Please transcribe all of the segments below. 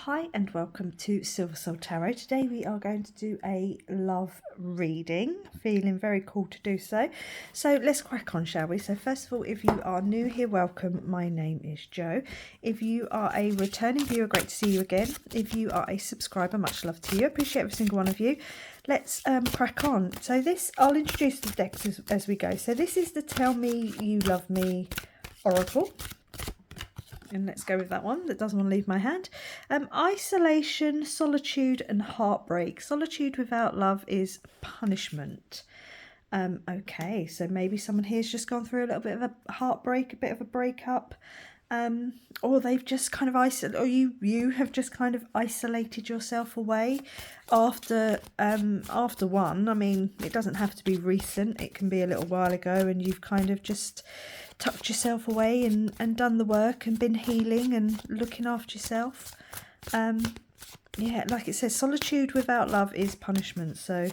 Hi and welcome to Silver Soul Tarot. Today we are going to do a love reading. Feeling very cool to do so. So let's crack on, shall we? So first of all, if you are new here, welcome. My name is Jo. If you are a returning viewer, great to see you again. If you are a subscriber, much love to you. Appreciate every single one of you. Let's crack on. So this, I'll introduce the decks as we go. So this is the Tell Me You Love Me Oracle. And let's go with that one that doesn't want to leave my hand. Isolation, solitude and heartbreak. Solitude without love is punishment. Okay, so maybe someone here's just gone through a little bit of a heartbreak, a bit of a breakup. Or they've just kind of isolated, or you have just kind of isolated yourself away after one. I mean, it doesn't have to be recent. It can be a little while ago, and you've kind of just tucked yourself away and done the work and been healing and looking after yourself. Yeah, like it says, solitude without love is punishment. So,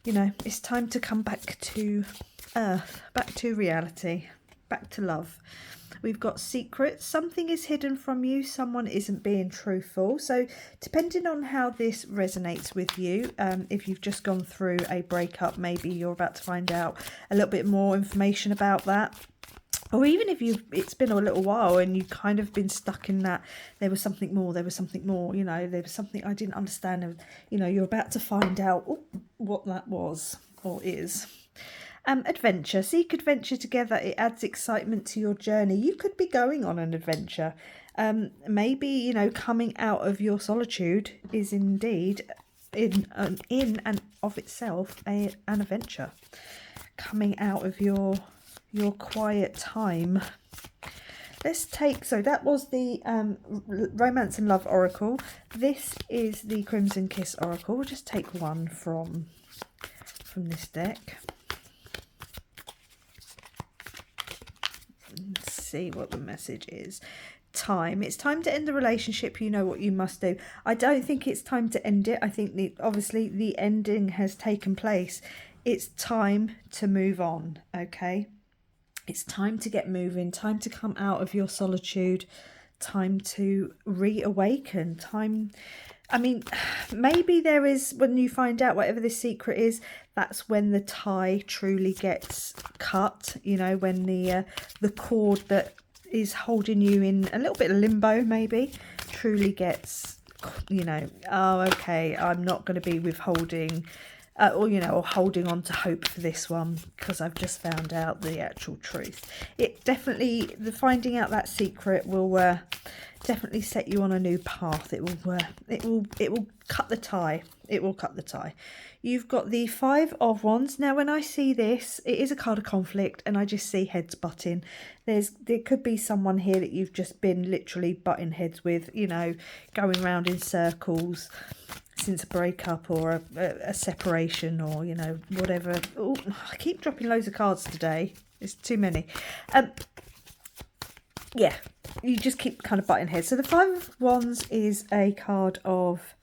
you know, it's time to come back to earth, back to reality, back to love. We've got secrets. Something is hidden from you. Someone isn't being truthful. So depending on how this resonates with you, if you've just gone through a breakup, maybe you're about to find out a little bit more information about that. Or even if it's been a little while and you've kind of been stuck in that, there was something more, you know, there was something I didn't understand. And, you know, you're about to find out what that was or is. Adventure. Seek adventure together. It adds excitement to your journey. You could be going on an adventure. Maybe, you know, coming out of your solitude is indeed in and of itself an adventure. Coming out of your quiet time. Let's take, so that was the Romance and Love Oracle. This is the Crimson Kiss Oracle. We'll just take one from this deck. Let's see what the message is. Time. It's time to end the relationship. You know what you must do. I don't think it's time to end it. I think obviously the ending has taken place. It's time to move on, okay? It's time to get moving, time to come out of your solitude, time to reawaken, time... I mean, maybe there is, when you find out whatever this secret is, that's when the tie truly gets cut, you know, when the cord that is holding you in a little bit of limbo maybe truly gets, you know, oh, okay, I'm not going to be withholding... or, you know, or holding on to hope for this one because I've just found out the actual truth. It definitely, the finding out that secret will definitely set you on a new path. It will cut the tie. It will cut the tie. You've got the Five of Wands. Now, when I see this, it is a card of conflict, and I just see heads butting. There could be someone here that you've just been literally butting heads with, you know, going around in circles since a breakup or a separation, or, you know, whatever. Ooh, I keep dropping loads of cards today. It's too many. Yeah, you just keep kind of butting heads. So the Five of Wands is a card of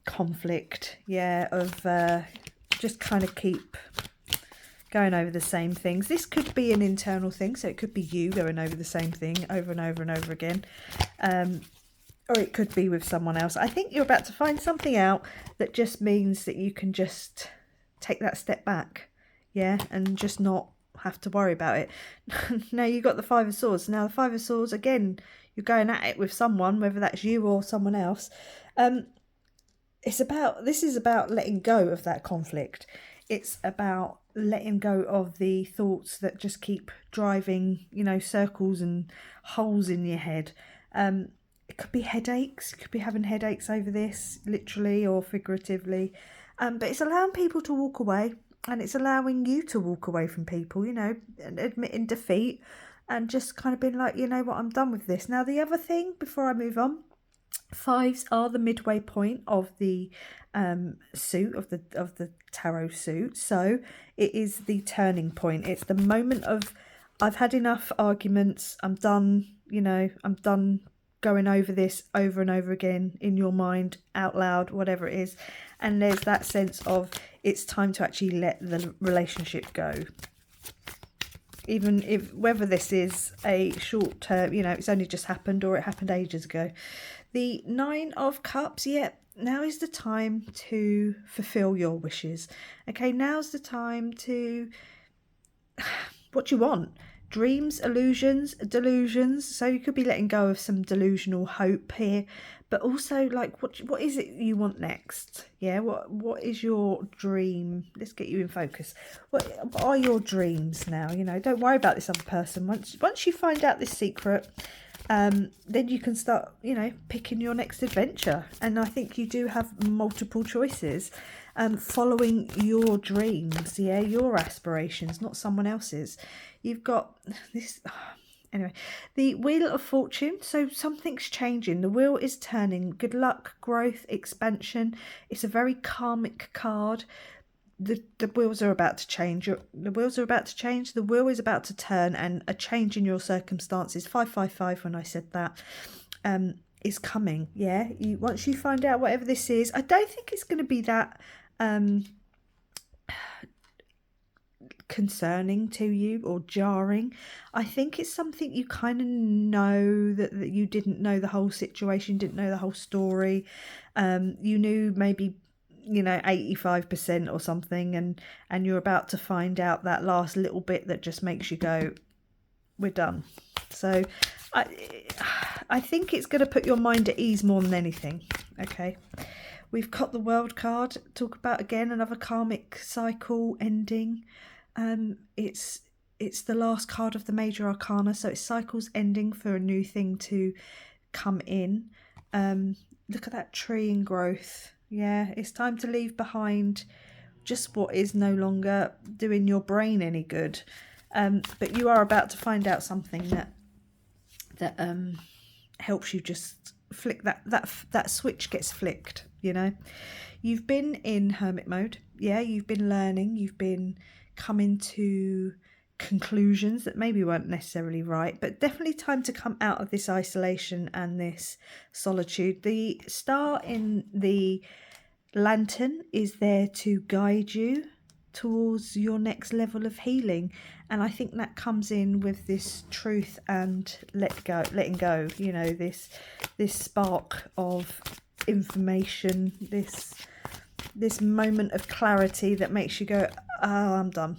conflict. Yeah, of just kind of keep going over the same things. This could be an internal thing, so it could be you going over the same thing over and over and over again. Or it could be with someone else. I think you're about to find something out that just means that you can just take that step back, yeah, and just not have to worry about it. Now you've got the Five of Swords. Now the Five of Swords, again, you're going at it with someone, whether that's you or someone else. This is about letting go of that conflict. It's about letting go of the thoughts that just keep driving, you know, circles and holes in your head. It could be headaches. You could be having headaches over this, literally or figuratively. But it's allowing people to walk away, and it's allowing you to walk away from people, you know, and admitting defeat and just kind of being like, you know what, I'm done with this. Now, the other thing, before I move on, fives are the midway point of the suit, of the tarot suit. So it is the turning point. It's the moment of, I've had enough arguments. I'm done, you know, I'm done going over this over and over again in your mind, out loud, whatever it is. And there's that sense of it's time to actually let the relationship go. Even if, whether this is a short term, you know, it's only just happened or it happened ages ago, The Nine of Cups, yeah, now is the time to fulfill your wishes. Okay, now's the time to what you want. Dreams, illusions, delusions. So you could be letting go of some delusional hope here, but also like what is it you want next? Yeah, what is your dream? Let's get you in focus. What are your dreams now? You know, don't worry about this other person. Once you find out this secret, then you can start, you know, picking your next adventure. And I think you do have multiple choices. Following your dreams, yeah, your aspirations, not someone else's. You've got this. Anyway, the Wheel of Fortune. So something's changing. The wheel is turning. Good luck, growth, expansion. It's a very karmic card. The wheels are about to change. The wheels are about to change. The wheel is about to turn, and a change in your circumstances. 555. When I said that, is coming. Yeah. Once you find out whatever this is, I don't think it's going to be that concerning to you or jarring. I think it's something you kind of know that you didn't know the whole situation, didn't know the whole story. You knew maybe, you know, 85% or something, and you're about to find out that last little bit that just makes you go, we're done. So I think it's going to put your mind at ease more than anything. Okay. We've got the World card. Talk about, again, another karmic cycle ending. It's the last card of the major arcana, so it's cycles ending for a new thing to come in. Look at that tree in growth. Yeah, it's time to leave behind just what is no longer doing your brain any good. But you are about to find out something that helps you just flick that switch gets flicked, you know. You've been in hermit mode. Yeah, you've been learning, you've been coming to conclusions that maybe weren't necessarily right, but definitely time to come out of this isolation and this solitude. The star in the lantern is there to guide you towards your next level of healing, and I think that comes in with this truth and letting go, you know, this spark of information, this moment of clarity that makes you go, oh, I'm done.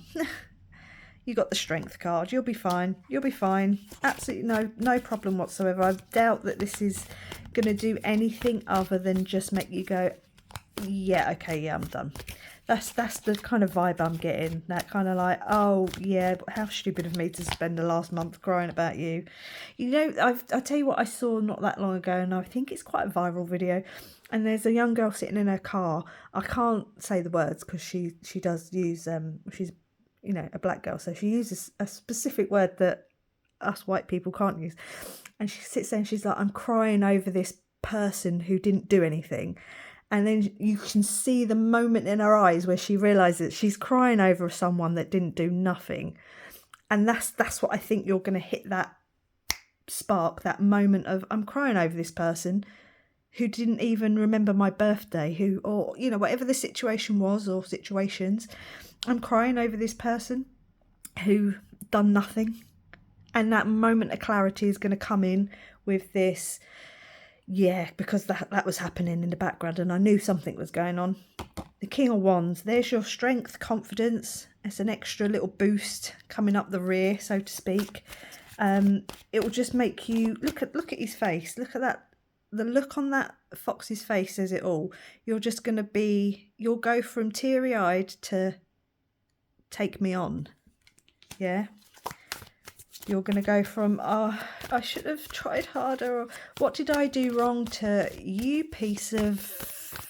You got the Strength card. You'll be fine. You'll be fine. Absolutely no problem whatsoever. I doubt that this is going to do anything other than just make you go, yeah, okay, yeah, I'm done. That's the kind of vibe I'm getting. That kind of like, oh yeah, how stupid of me to spend the last month crying about you. You know, I tell you what I saw not that long ago, and I think it's quite a viral video. And there's a young girl sitting in her car. I can't say the words because she does use she's, you know, a black girl, so she uses a specific word that us white people can't use. And she sits there and she's like, I'm crying over this person who didn't do anything. And then you can see the moment in her eyes where she realises she's crying over someone that didn't do nothing. And that's what I think you're going to hit, that spark, that moment of, I'm crying over this person who didn't even remember my birthday, or, you know, whatever the situation was or situations, I'm crying over this person who done nothing. And that moment of clarity is going to come in with this, yeah, because that was happening in the background and I knew something was going on. The King of Wands, there's your strength, confidence. It's an extra little boost coming up the rear, so to speak. It will just make you, look at his face. Look at that. The look on that fox's face says it all. You're just going to be, you'll go from teary-eyed to take me on. Yeah. You're going to go from, oh, I should have tried harder, or what did I do wrong, to you piece of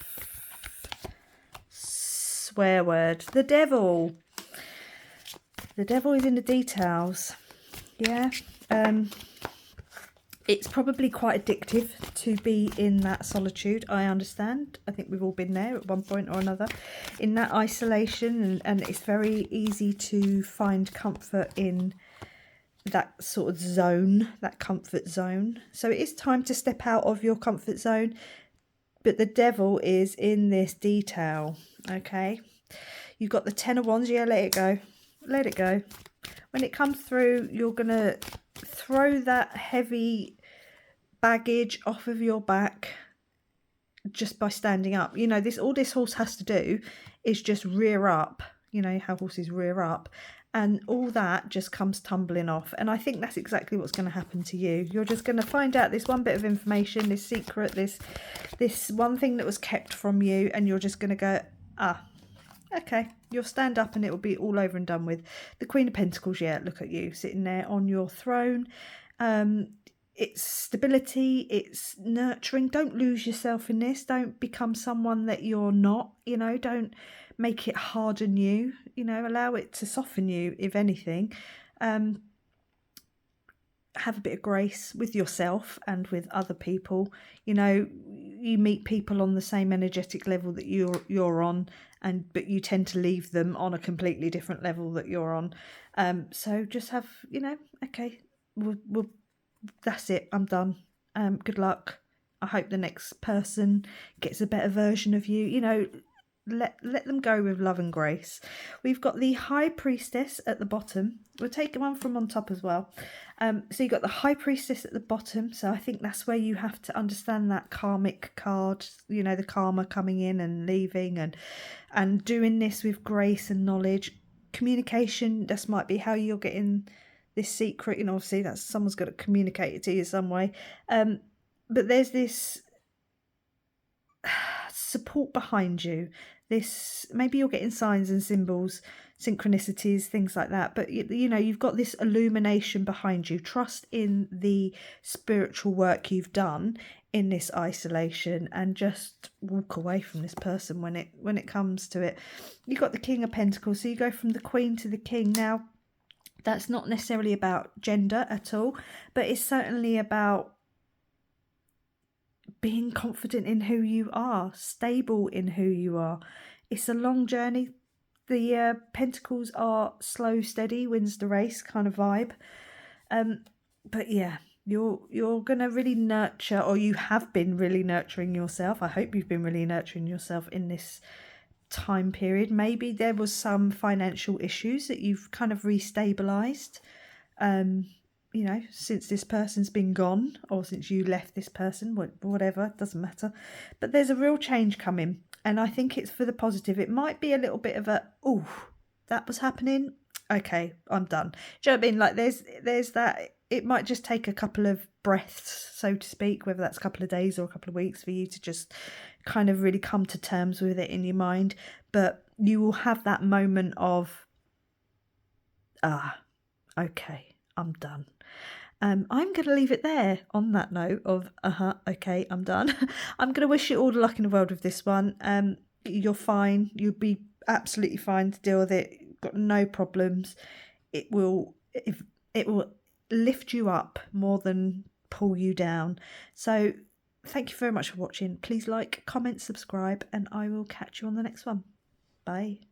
swear word. The devil. The devil is in the details. Yeah. It's probably quite addictive to be in that solitude. I understand. I think we've all been there at one point or another, in that isolation, and it's very easy to find comfort in that sort of zone, that comfort zone. So it is time to step out of your comfort zone, but the devil is in this detail. Okay, you've got the Ten of Wands. Yeah, let it go, let it go. When it comes through, you're gonna throw that heavy baggage off of your back just by standing up. You know, all this horse has to do is just rear up. You know how horses rear up, and all that just comes tumbling off. And I think that's exactly what's going to happen to you. You're just going to find out this one bit of information, this secret, this one thing that was kept from you, and you're just going to go, okay, you'll stand up and it will be all over and done with. The Queen of Pentacles, yeah, look at you sitting there on your throne. It's stability, it's nurturing. Don't lose yourself in this. Don't become someone that you're not, you know. Don't make it harden you, you know. Allow it to soften you, if anything. Have a bit of grace with yourself and with other people. You know, you meet people on the same energetic level that you're on, but you tend to leave them on a completely different level that you're on. So just have, you know, okay, we'll that's it, I'm done. Good luck. I hope the next person gets a better version of you. You know, let them go with love and grace. We've got the High Priestess at the bottom. We'll take one from on top as well. So you've got the High Priestess at the bottom. So I think that's where you have to understand that karmic card, you know, the karma coming in and leaving, and doing this with grace and knowledge. Communication, this might be how you're getting this secret, you know. Obviously that's someone's got to communicate it to you some way, but there's this support behind you. This, maybe you're getting signs and symbols, synchronicities, things like that, but you know, you've got this illumination behind you. Trust in the spiritual work you've done in this isolation, and just walk away from this person when it comes to it. You've got the King of Pentacles, so you go from the Queen to the King. Now that's not necessarily about gender at all, but it's certainly about being confident in who you are, stable in who you are. It's a long journey. The Pentacles are slow, steady, wins the race kind of vibe. But yeah, you're going to really nurture, or you have been really nurturing yourself. I hope you've been really nurturing yourself in this time period. Maybe there was some financial issues that you've kind of restabilized, you know, since this person's been gone, or since you left this person, whatever, doesn't matter. But there's a real change coming, and I think it's for the positive. It might be a little bit of a, oh, that was happening, okay, I'm done. Do you know what I mean? Like there's that, it might just take a couple of breaths, so to speak, whether that's a couple of days or a couple of weeks, for you to just kind of really come to terms with it in your mind. But you will have that moment of, okay, I'm done. I'm going to leave it there on that note of, okay, I'm done. I'm going to wish you all the luck in the world with this one. You're fine. You'll be absolutely fine to deal with it. Got no problems. It will lift you up more than pull you down. So thank you very much for watching. Please like, comment, subscribe, and I will catch you on the next one. Bye.